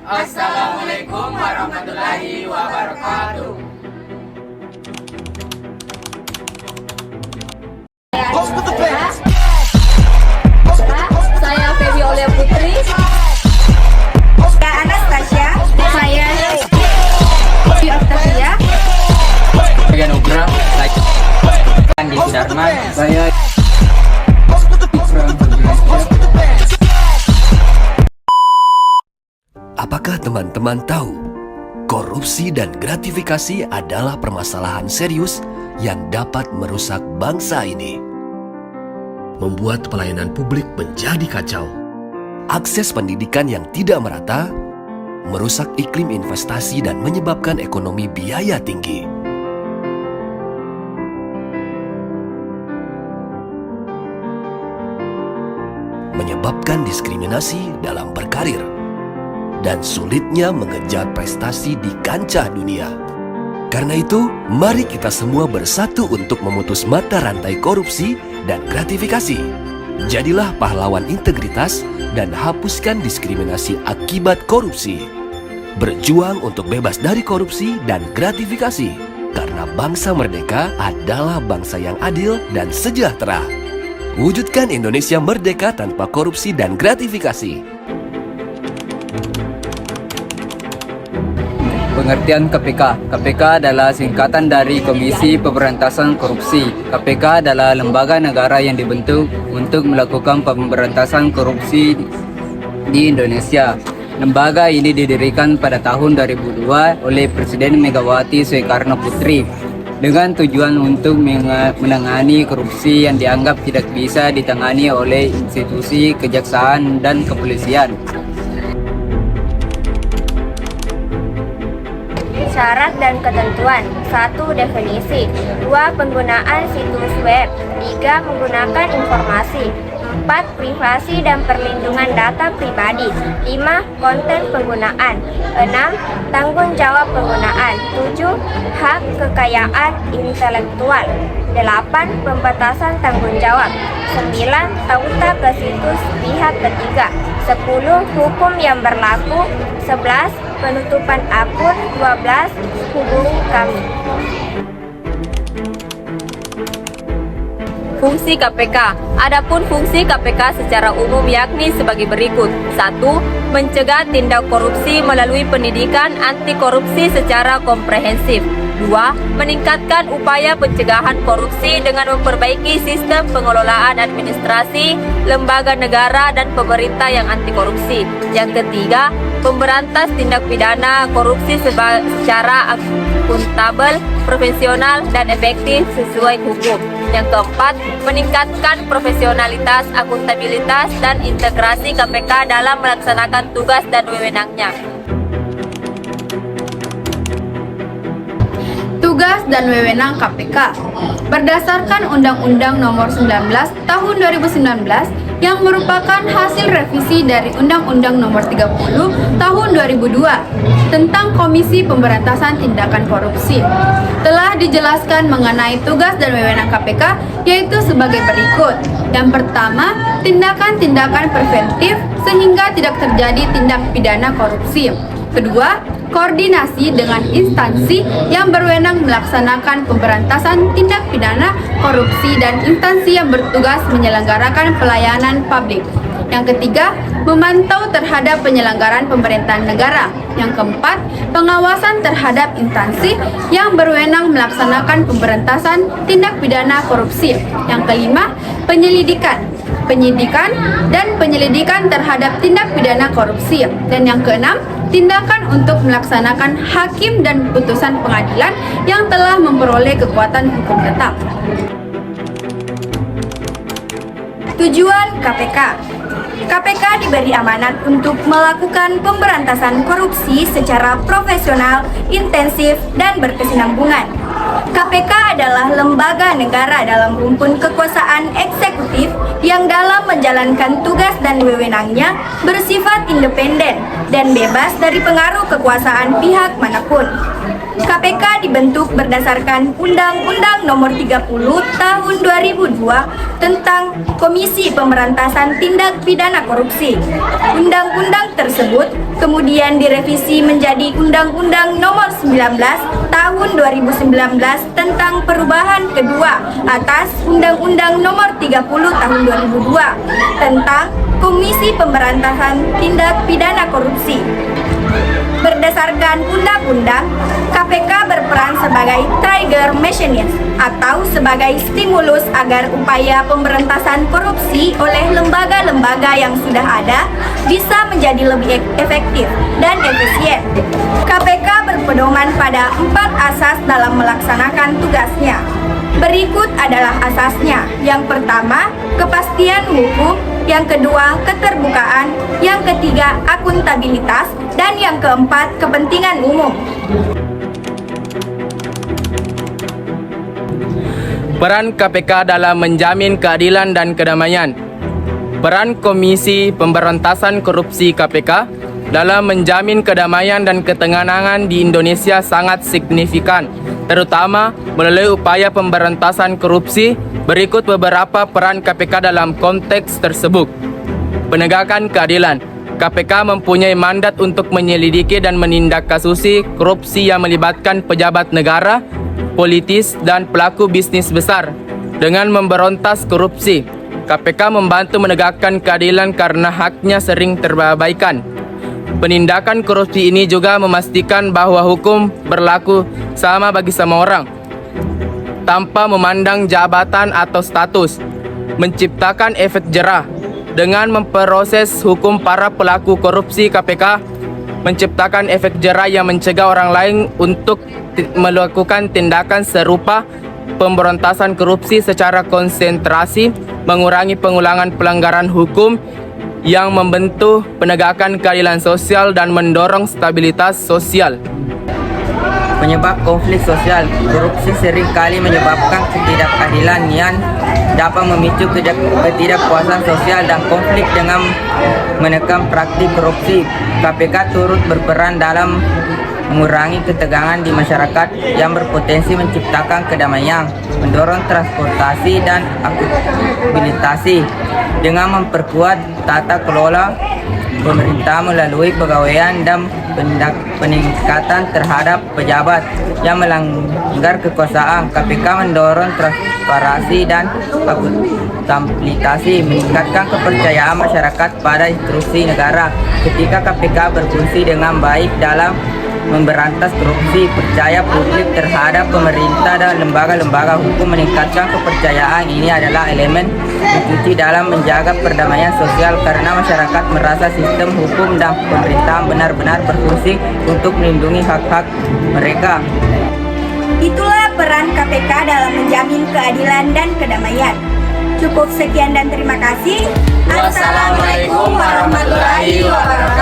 Assalamualaikum warahmatullahi wabarakatuh. Saya Feby Olia Putri. Saya Anastasia. Saya Feby Octavia. Saya Nugra. Saya Andi Sudarman. Saya Apakah teman-teman tahu, korupsi dan gratifikasi adalah permasalahan serius yang dapat merusak bangsa ini? Membuat pelayanan publik menjadi kacau, akses pendidikan yang tidak merata, merusak iklim investasi dan menyebabkan ekonomi biaya tinggi. Menyebabkan diskriminasi dalam berkarir dan sulitnya mengejar prestasi di kancah dunia. Karena itu, mari kita semua bersatu untuk memutus mata rantai korupsi dan gratifikasi. Jadilah pahlawan integritas dan hapuskan diskriminasi akibat korupsi. Berjuang untuk bebas dari korupsi dan gratifikasi, karena bangsa merdeka adalah bangsa yang adil dan sejahtera. Wujudkan Indonesia merdeka tanpa korupsi dan gratifikasi. Pengertian KPK. KPK adalah singkatan dari Komisi Pemberantasan Korupsi. KPK adalah lembaga negara yang dibentuk untuk melakukan pemberantasan korupsi di Indonesia. Lembaga ini didirikan pada tahun 2002 oleh Presiden Megawati Soekarno Putri dengan tujuan untuk menangani korupsi yang dianggap tidak bisa ditangani oleh institusi kejaksaan dan kepolisian. Syarat dan ketentuan. 1. Definisi. 2. Penggunaan situs web. 3. Menggunakan informasi. 4. Privasi dan perlindungan data pribadi. 5. Konten penggunaan. 6. Tanggung jawab penggunaan. 7. Hak kekayaan intelektual. 8. Pembatasan tanggung jawab. 9. Tauta ke situs pihak ketiga. 10. Hukum yang berlaku. 11. Penutupan akun. 12. Hubungi kami. Fungsi KPK. Adapun fungsi KPK secara umum yakni sebagai berikut. 1. Mencegah tindak korupsi melalui pendidikan anti korupsi secara komprehensif. 2. Meningkatkan upaya pencegahan korupsi dengan memperbaiki sistem pengelolaan administrasi, lembaga negara dan pemerintah yang anti korupsi. Yang ketiga, memberantas tindak pidana korupsi secara akuntabel, profesional dan efektif sesuai hukum. Yang keempat, meningkatkan profesionalitas, akuntabilitas dan integrasi KPK dalam melaksanakan tugas dan wewenangnya. Tugas dan wewenang KPK berdasarkan Undang-Undang Nomor 19 Tahun 2019 yang merupakan hasil revisi dari Undang-Undang Nomor 30 Tahun 2002 tentang Komisi Pemberantasan Tindakan Korupsi. Telah dijelaskan mengenai tugas dan wewenang KPK yaitu sebagai berikut. Yang pertama, tindakan-tindakan preventif sehingga tidak terjadi tindak pidana korupsi. Kedua, koordinasi dengan instansi yang berwenang melaksanakan pemberantasan tindak pidana korupsi dan instansi yang bertugas menyelenggarakan pelayanan publik. Yang ketiga, memantau terhadap penyelenggaraan pemerintahan negara. Yang keempat, pengawasan terhadap instansi yang berwenang melaksanakan pemberantasan tindak pidana korupsi. Yang kelima, penyidikan dan penyelidikan terhadap tindak pidana korupsi. Dan yang keenam, tindakan untuk melaksanakan hakim dan putusan pengadilan yang telah memperoleh kekuatan hukum tetap. Tujuan KPK. KPK diberi amanat untuk melakukan pemberantasan korupsi secara profesional, intensif, dan berkesinambungan. KPK adalah lembaga negara dalam rumpun kekuasaan eksekutif yang dalam menjalankan tugas dan wewenangnya bersifat independen dan bebas dari pengaruh kekuasaan pihak manapun. KPK dibentuk berdasarkan Undang-Undang Nomor 30 Tahun 2002 tentang Komisi Pemberantasan Tindak Pidana Korupsi. Undang-undang tersebut kemudian direvisi menjadi Undang-Undang Nomor 19 Tahun 2019 tentang perubahan kedua atas Undang-Undang Nomor 30 Tahun 2002 tentang Komisi Pemberantasan Tindak Pidana Korupsi. Berdasarkan undang-undang, KPK berperan sebagai trigger mechanism atau sebagai stimulus agar upaya pemberantasan korupsi oleh lembaga-lembaga yang sudah ada bisa menjadi lebih efektif dan efisien. KPK berpedoman pada 4 asas dalam melaksanakan tugasnya. Berikut adalah asasnya. Yang pertama, kepastian hukum. Yang kedua, keterbukaan. Yang ketiga, akuntabilitas. Dan yang keempat, kepentingan umum. Peran KPK dalam menjamin keadilan dan kedamaian. Peran Komisi Pemberantasan Korupsi KPK dalam menjamin kedamaian dan ketenangan di Indonesia sangat signifikan, terutama melalui upaya pemberantasan korupsi. Berikut beberapa peran KPK dalam konteks tersebut. Penegakan keadilan. KPK mempunyai mandat untuk menyelidiki dan menindakkazusi korupsi yang melibatkan pejabat negara, politis, dan pelaku bisnis besar. Dengan memberontas korupsi, KPK membantu menegakkan keadilan karena haknya sering terabaikan. Penindakan korupsi ini juga memastikan bahwa hukum berlaku sama bagi semua orang, tanpa memandang jabatan atau status, menciptakan efek jerah. Dengan memproses hukum para pelaku korupsi, KPK menciptakan efek jerah yang mencegah orang lain untuk melakukan tindakan serupa. Pemberantasan korupsi secara konsentrasi mengurangi pengulangan pelanggaran hukum yang membentuk penegakan keadilan sosial dan mendorong stabilitas sosial. Penyebab konflik sosial. Korupsi seringkali menyebabkan ketidakadilan yang dapat memicu ketidakpuasan sosial dan konflik. Dengan menekan praktik korupsi, KPK turut berperan dalam mengurangi ketegangan di masyarakat yang berpotensi menciptakan kedamaian, mendorong transportasi dan akuntabilitas dengan memperkuat tata kelola pemerintah melalui pegawaian dan peningkatan terhadap pejabat yang melanggar kekuasaan. KPK mendorong transparansi dan akuntabilitas, meningkatkan kepercayaan masyarakat pada institusi negara. Ketika KPK berfungsi dengan baik dalam memberantas korupsi, percaya publik terhadap pemerintah dan lembaga-lembaga hukum meningkatkan kepercayaan. Ini adalah elemen kunci dalam menjaga perdamaian sosial karena masyarakat merasa sistem hukum dan pemerintahan benar-benar berfungsi untuk melindungi hak-hak mereka. Itulah peran KPK dalam menjamin keadilan dan kedamaian. Cukup sekian dan terima kasih. Assalamualaikum warahmatullahi wabarakatuh.